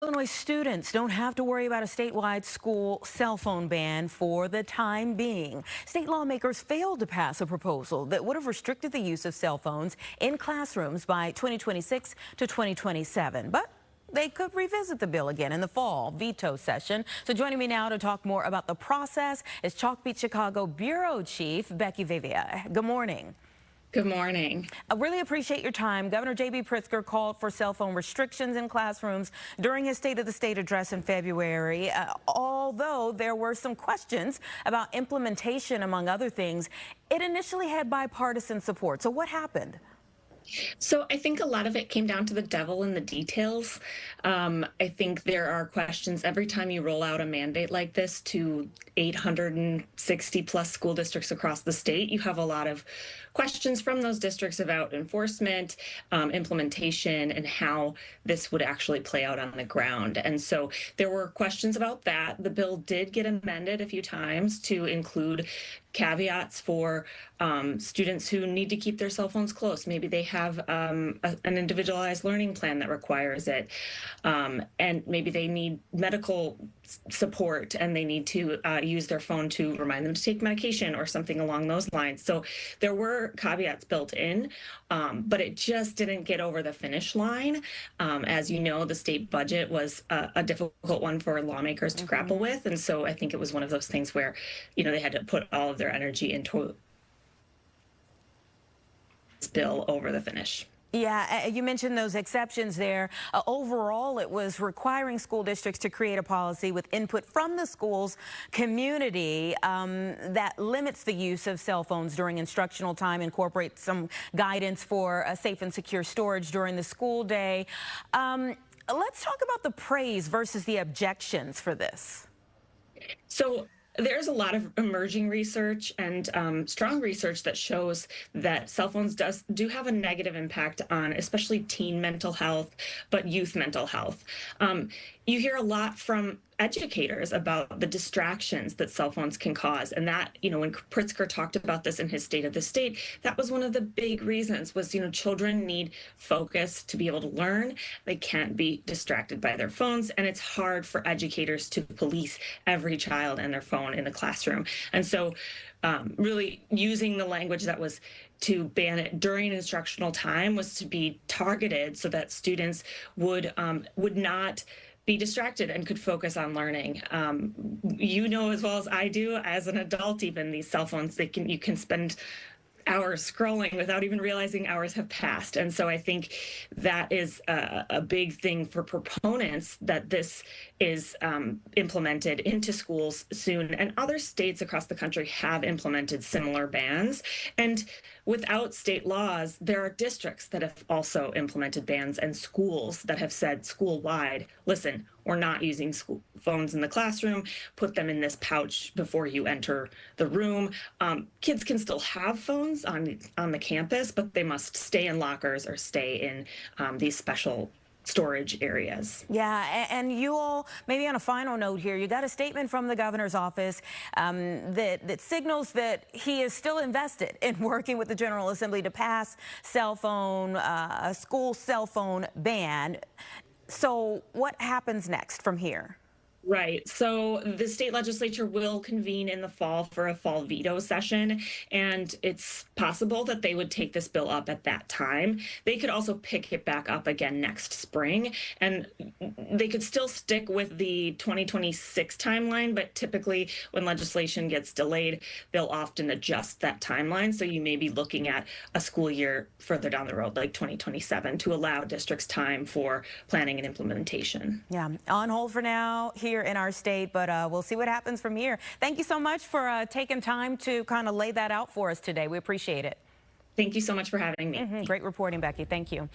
Illinois students don't have to worry about a statewide school cell phone ban for the time being. State lawmakers failed to pass a proposal that would have restricted the use of cell phones in classrooms by 2026 to 2027. But they could revisit the bill again in the fall veto session. So joining me now to talk more about the process is Chalkbeat Chicago Bureau Chief Becky Vevea. Good morning. Good morning. I really appreciate your time. Governor J.B. Pritzker called for cell phone restrictions in classrooms during his State of the State address in February. Although there were some questions about implementation, among other things, it initially had bipartisan support. So what happened? So I think a lot of it came down to the devil in the details. I think there are questions every time you roll out a mandate like this to 860 plus school districts across the state. You have a lot of questions from those districts about enforcement, implementation, and how this would actually play out on the ground. And so there were questions about that. The bill did get amended a few times to include caveats for students who need to keep their cell phones close. Maybe they have an individualized learning plan that requires it, and maybe they need medical support and they need to use their phone to remind them to take medication or something along those lines. So there were caveats built in, but it just didn't get over the finish line. As you know, the state budget was a difficult one for lawmakers to grapple with. And so I think it was one of those things where, they had to put all of their energy into this bill over the finish. Yeah, you mentioned those exceptions there. Overall, it was requiring school districts to create a policy with input from the school's community that limits the use of cell phones during instructional time, incorporates some guidance for safe and secure storage during the school day. Let's talk about the praise versus the objections for this. So there's a lot of emerging research and strong research that shows that cell phones do have a negative impact on especially teen mental health, but youth mental health. You hear a lot from educators about the distractions that cell phones can cause. And that, when Pritzker talked about this in his State of the State, that was one of the big reasons was, children need focus to be able to learn. They can't be distracted by their phones. And it's hard for educators to police every child and their phone in the classroom. And so really using the language that was to ban it during instructional time was to be targeted so that students would not be distracted and could focus on learning. You know as well as I do, as an adult, even these cell phones, you can spend hours scrolling without even realizing hours have passed. And so I think that is a big thing for proponents, that this is implemented into schools soon. And other states across the country have implemented similar bans. And without state laws, there are districts that have also implemented bans and schools that have said school-wide, listen, we're not using school phones in the classroom, put them in this pouch before you enter the room. Kids can still have phones on the campus, but they must stay in lockers or stay in these special storage areas. Yeah, and you all, maybe on a final note here, you got a statement from the governor's office that signals that he is still invested in working with the General Assembly to pass a school cell phone ban. So what happens next from here? Right. So the state legislature will convene in the fall for a fall veto session, and it's possible that they would take this bill up at that time. They could also pick it back up again next spring, and they could still stick with the 2026 timeline, but typically when legislation gets delayed, they'll often adjust that timeline. So you may be looking at a school year further down the road, like 2027, to allow districts time for planning and implementation. Yeah, on hold for now here in our state, but we'll see what happens from here. Thank you so much for taking time to kind of lay that out for us today. We appreciate it. Thank you so much for having me. Great reporting, Becky. Thank you.